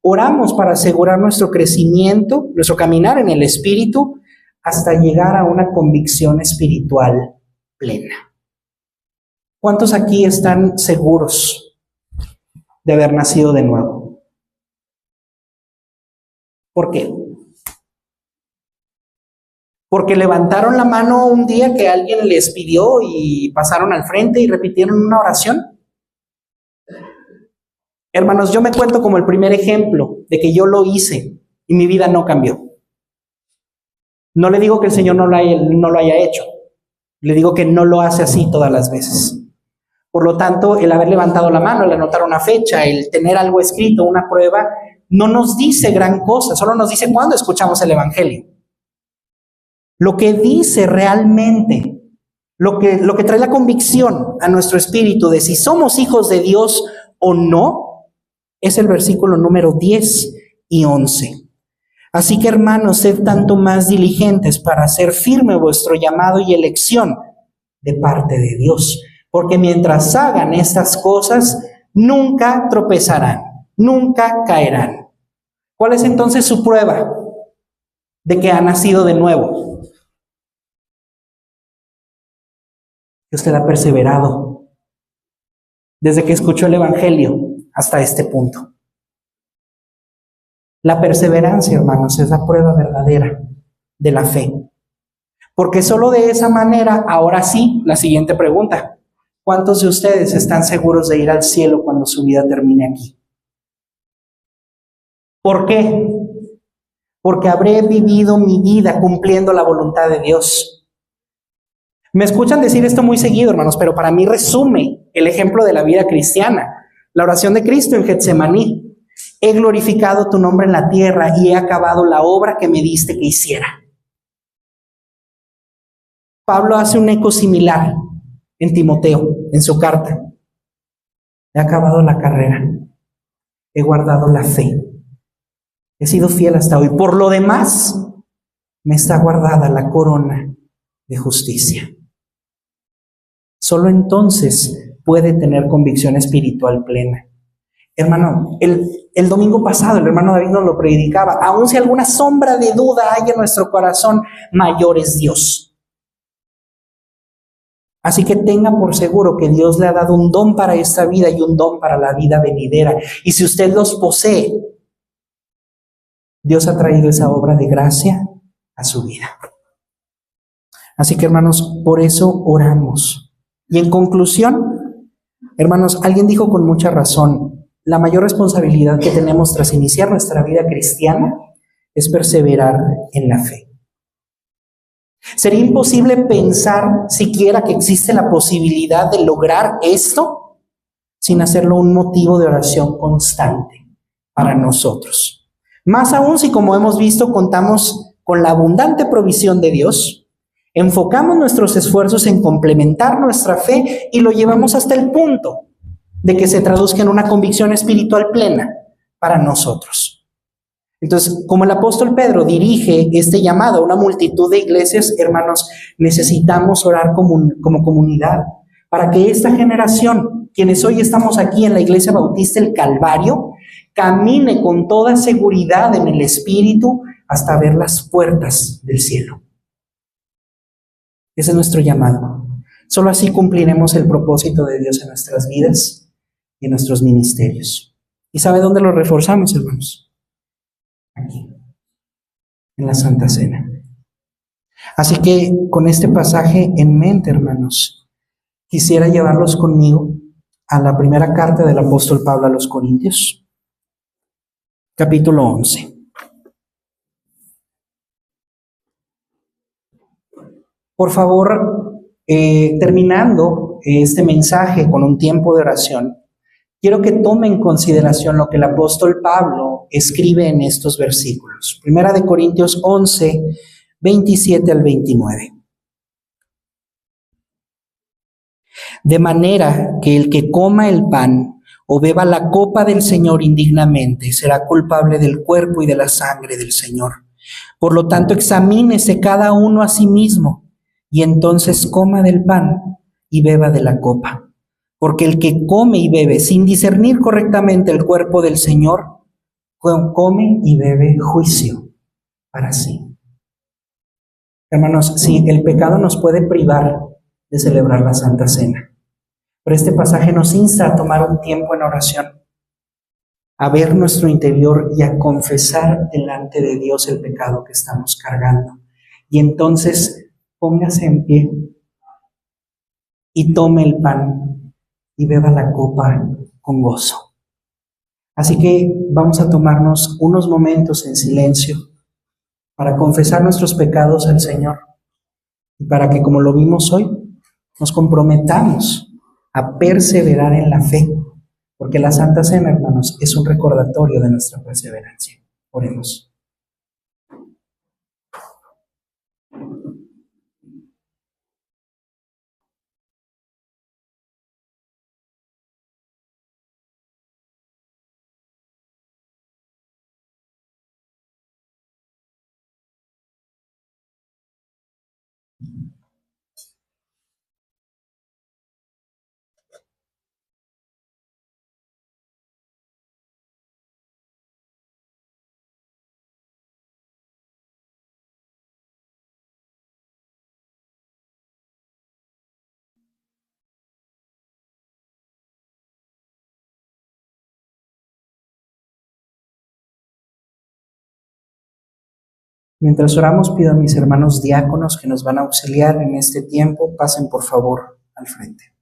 oramos para asegurar nuestro crecimiento, nuestro caminar en el Espíritu, hasta llegar a una convicción espiritual plena. ¿Cuántos aquí están seguros de haber nacido de nuevo? ¿Por qué? ¿Porque levantaron la mano un día que alguien les pidió y pasaron al frente y repitieron una oración? Hermanos, yo me cuento como el primer ejemplo de que yo lo hice y mi vida no cambió. No le digo que el Señor no lo haya hecho, le digo que no lo hace así todas las veces. Por lo tanto, el haber levantado la mano, el anotar una fecha, el tener algo escrito, una prueba, no nos dice gran cosa, solo nos dice cuándo escuchamos el Evangelio. Lo que dice realmente, lo que trae la convicción a nuestro espíritu de si somos hijos de Dios o no, es el versículo número 10 y 11. Así que, hermanos, sed tanto más diligentes para hacer firme vuestro llamado y elección de parte de Dios, porque mientras hagan estas cosas, nunca tropezarán, nunca caerán. ¿Cuál es entonces su prueba de que ha nacido de nuevo? Que usted ha perseverado desde que escuchó el Evangelio hasta este punto. La perseverancia, hermanos, es la prueba verdadera de la fe. Porque solo de esa manera, ahora sí, la siguiente pregunta: ¿cuántos de ustedes están seguros de ir al cielo cuando su vida termine aquí? ¿Por qué? Porque habré vivido mi vida cumpliendo la voluntad de Dios. Me escuchan decir esto muy seguido, hermanos, pero para mí resume el ejemplo de la vida cristiana. La oración de Cristo en Getsemaní: he glorificado tu nombre en la tierra y he acabado la obra que me diste que hiciera. Pablo hace un eco similar en Timoteo, en su carta. He acabado la carrera, he guardado la fe, he sido fiel hasta hoy. Por lo demás, me está guardada la corona de justicia. Solo entonces puede tener convicción espiritual plena. Hermano, el domingo pasado el hermano David nos lo predicaba. Aun si alguna sombra de duda hay en nuestro corazón, mayor es Dios. Así que tenga por seguro que Dios le ha dado un don para esta vida y un don para la vida venidera. Y si usted los posee, Dios ha traído esa obra de gracia a su vida. Así que, hermanos, por eso oramos. Y en conclusión, hermanos, alguien dijo con mucha razón: la mayor responsabilidad que tenemos tras iniciar nuestra vida cristiana es perseverar en la fe. Sería imposible pensar siquiera que existe la posibilidad de lograr esto sin hacerlo un motivo de oración constante para nosotros. Más aún si, como hemos visto, contamos con la abundante provisión de Dios, enfocamos nuestros esfuerzos en complementar nuestra fe y lo llevamos hasta el punto de que se traduzca en una convicción espiritual plena para nosotros. Entonces, como el apóstol Pedro dirige este llamado a una multitud de iglesias, hermanos, necesitamos orar como comunidad para que esta generación quienes hoy estamos aquí en la Iglesia Bautista El Calvario, camine con toda seguridad en el Espíritu hasta ver las puertas del cielo. Ese es nuestro llamado. Solo así cumpliremos el propósito de Dios en nuestras vidas y en nuestros ministerios. ¿Y sabe dónde lo reforzamos, hermanos? Aquí, en la Santa Cena. Así que con este pasaje en mente, hermanos, quisiera llevarlos conmigo a la primera carta del apóstol Pablo a los Corintios, capítulo 11. Por favor, terminando este mensaje con un tiempo de oración, quiero que tome en consideración lo que el apóstol Pablo escribe en estos versículos. Primera de Corintios 11, 27 al 29. De manera que el que coma el pan o beba la copa del Señor indignamente será culpable del cuerpo y de la sangre del Señor. Por lo tanto, examínese cada uno a sí mismo y entonces coma del pan y beba de la copa. Porque el que come y bebe sin discernir correctamente el cuerpo del Señor, come y bebe juicio para sí. Hermanos, sí, el pecado nos puede privar de celebrar la Santa Cena, pero este pasaje nos insta a tomar un tiempo en oración, a ver nuestro interior y a confesar delante de Dios el pecado que estamos cargando. Y entonces póngase en pie y tome el pan y beba la copa con gozo. Así que vamos a tomarnos unos momentos en silencio para confesar nuestros pecados al Señor y para que, como lo vimos hoy, nos comprometamos a perseverar en la fe, porque la Santa Cena, hermanos, es un recordatorio de nuestra perseverancia. Oremos. Mientras oramos, pido a mis hermanos diáconos que nos van a auxiliar en este tiempo, pasen por favor al frente.